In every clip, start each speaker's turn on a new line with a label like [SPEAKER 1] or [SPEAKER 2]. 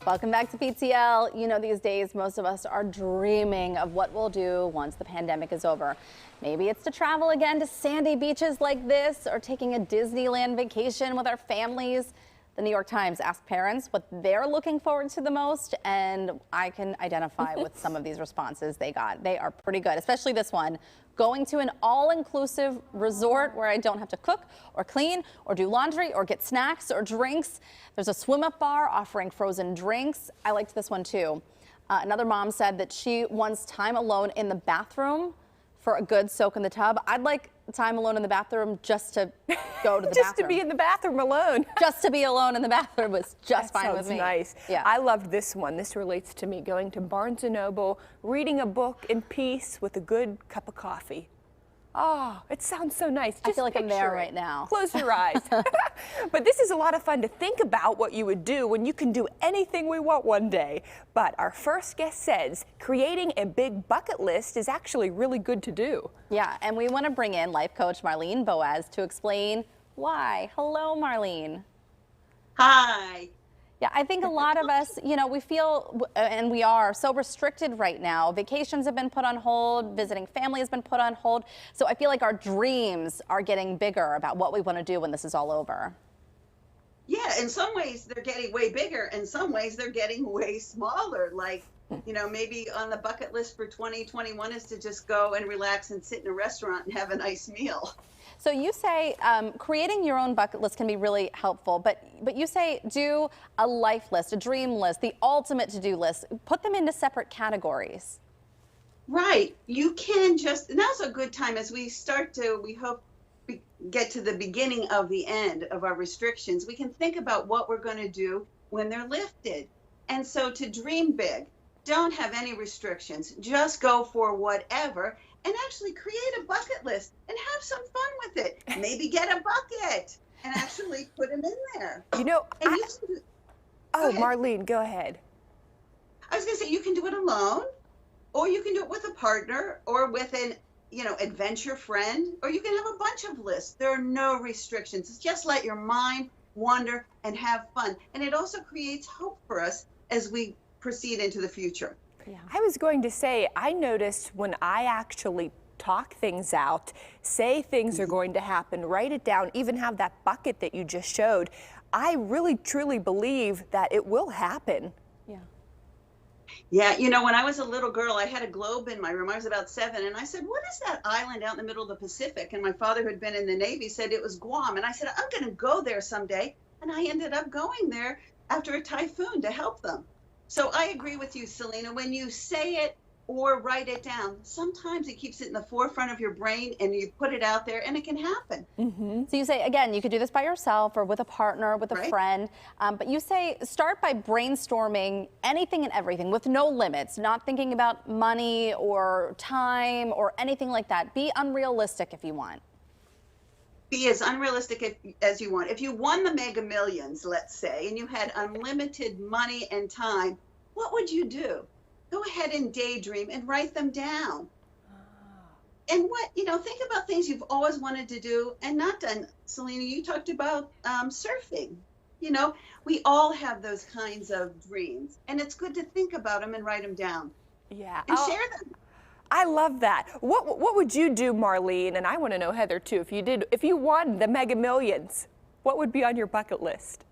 [SPEAKER 1] Welcome back to PTL. You know, these days, most of us are dreaming of what we'll do once the pandemic is over. Maybe it's to travel again to sandy beaches like this, or taking a Disneyland vacation with our families. The New York Times asked parents what they're looking forward to the most, and I can identify with some of these responses they got. They are pretty good, especially this one. Going to an all-inclusive resort where I don't have to cook or clean or do laundry or get snacks or drinks. There's a swim-up bar offering frozen drinks. I liked this one too. Another mom said that she wants time alone in the bathroom for a good soak in the tub. I'd like time alone in the bathroom just to go to the
[SPEAKER 2] just
[SPEAKER 1] bathroom.
[SPEAKER 2] to be in the bathroom alone.
[SPEAKER 1] Just to be alone in the bathroom was just
[SPEAKER 2] that
[SPEAKER 1] fine with me.
[SPEAKER 2] Nice.
[SPEAKER 1] Yeah.
[SPEAKER 2] I loved this one. This relates to me going to Barnes & Noble, reading a book in peace with a good cup of coffee. Oh, it sounds so nice. Just
[SPEAKER 1] I feel like I'm there
[SPEAKER 2] picture it.
[SPEAKER 1] right now.
[SPEAKER 2] Close your eyes. But this is a lot of fun to think about what you would do when you can do anything we want one day. But our first guest says creating a big bucket list is actually really good to do.
[SPEAKER 1] Yeah, and we want to bring in life coach Marlene Boas to explain why. Hello, Marlene.
[SPEAKER 3] Hi.
[SPEAKER 1] Yeah, I think a lot of us, you know, we feel, and we are so restricted right now. Vacations have been put on hold, visiting family has been put on hold. So I feel like our dreams are getting bigger about what we want to do when this is all over.
[SPEAKER 3] Yeah, in some ways they're getting way bigger. In some ways they're getting way smaller. Like, you know, maybe on the bucket list for 2021 is to just go and relax and sit in a restaurant and have a nice meal.
[SPEAKER 1] So you say creating your own bucket list can be really helpful, but you say do a life list, a dream list, the ultimate to-do list. Put them into separate categories.
[SPEAKER 3] Right. You can just, now's a good time as we start to, we hope, get to the beginning of the end of our restrictions. We can think about what we're going to do when they're lifted. And so to dream big, don't have any restrictions, just go for whatever. And actually create a bucket list and have some fun with it. Maybe get a bucket and actually put them in there.
[SPEAKER 2] You know,
[SPEAKER 3] and
[SPEAKER 2] Marlene, go ahead.
[SPEAKER 3] I was going to say you can do it alone, or you can do it with a partner, or with an, you know, adventure friend, or you can have a bunch of lists. There are no restrictions. Just let your mind wander and have fun. And it also creates hope for us as we proceed into the future.
[SPEAKER 1] Yeah.
[SPEAKER 2] I was going to say, I noticed when I actually talk things out, say things are going to happen, write it down, even have that bucket that you just showed, I really truly believe that it will happen.
[SPEAKER 1] Yeah.
[SPEAKER 3] Yeah, you know, when I was a little girl, I had a globe in my room. I was about 7, and I said, what is that island out in the middle of the Pacific? And my father, who had been in the Navy, said it was Guam. And I said, I'm going to go there someday. And I ended up going there after a typhoon to help them. So I agree with you, Selena. When you say it or write it down, sometimes it keeps it in the forefront of your brain and you put it out there and it can happen.
[SPEAKER 1] Mm-hmm. So you say, again, you could do this by yourself or with a partner, with a friend. But you say start by brainstorming anything and everything with no limits, not thinking about money or time or anything like that. Be unrealistic if you want.
[SPEAKER 3] Be as unrealistic as you want. If you won the Mega Millions, let's say, and you had unlimited money and time, what would you do? Go ahead and daydream and write them down. And what, you know, think about things you've always wanted to do and not done. Selena, you talked about surfing. You know, we all have those kinds of dreams, and it's good to think about them and write them down.
[SPEAKER 2] Yeah.
[SPEAKER 3] And share them.
[SPEAKER 2] I love that. What would you do, Marlene? And I want to know, Heather, too. If you won the Mega Millions, what would be on your bucket list?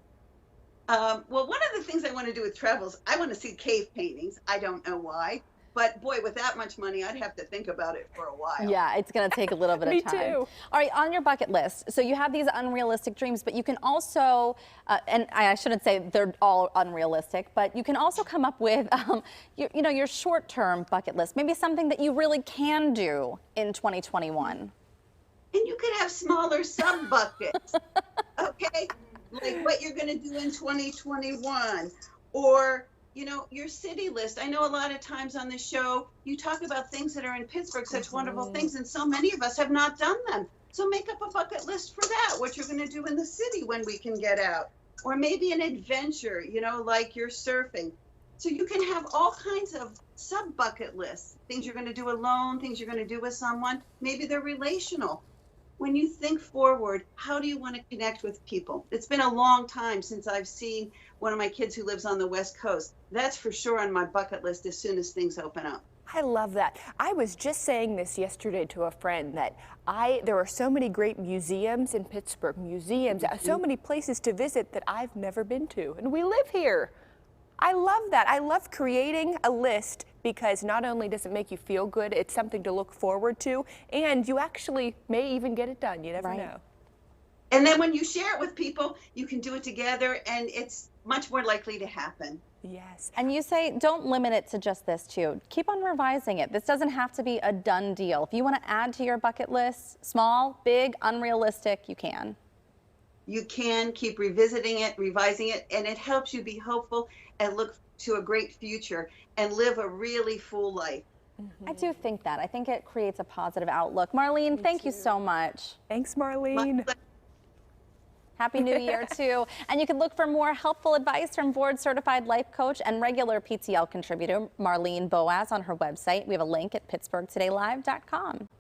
[SPEAKER 3] Well, one of the things I want to do with travel is I want to see cave paintings. I don't know why, but boy, with that much money, I'd have to think about it for a while.
[SPEAKER 1] Yeah, it's going to take a little bit of time.
[SPEAKER 2] Me too.
[SPEAKER 1] All right, on your bucket list, so you have these unrealistic dreams, but you can also, and I shouldn't say they're all unrealistic, but you can also come up with, your short-term bucket list, maybe something that you really can do in 2021.
[SPEAKER 3] And you could have smaller sub-buckets, okay? Like what you're going to do in 2021, or, you know, your city list. I know a lot of times on the show, you talk about things that are in Pittsburgh, such wonderful things, and so many of us have not done them. So make up a bucket list for that, what you're going to do in the city when we can get out. Or maybe an adventure, you know, like you're surfing. So you can have all kinds of sub-bucket lists, things you're going to do alone, things you're going to do with someone. Maybe they're relational. when you think forward, how do you want to connect with people? It's been a long time since I've seen one of my kids who lives on the West Coast. That's for sure on my bucket list as soon as things open up.
[SPEAKER 2] I love that. I was just saying this yesterday to a friend that there are so many great museums in Pittsburgh, so many places to visit that I've never been to, and we live here. I love that. I love creating a list because not only does it make you feel good, it's something to look forward to, and you actually may even get it done. You never know.
[SPEAKER 3] And then when you share it with people, you can do it together, and it's much more likely to happen.
[SPEAKER 2] Yes.
[SPEAKER 1] And you say don't limit it to just this too. Keep on revising it. This doesn't have to be a done deal. If you want to add to your bucket list, small, big, unrealistic, you can.
[SPEAKER 3] You can keep revisiting it, revising it, and it helps you be hopeful and look to a great future and live a really full life.
[SPEAKER 1] I do think that. I think it creates a positive outlook. Marlene, thank you so much.
[SPEAKER 2] Thanks, Marlene.
[SPEAKER 1] Happy New Year, too. And you can look for more helpful advice from board-certified life coach and regular PTL contributor Marlene Boas on her website. We have a link at pittsburghtodaylive.com.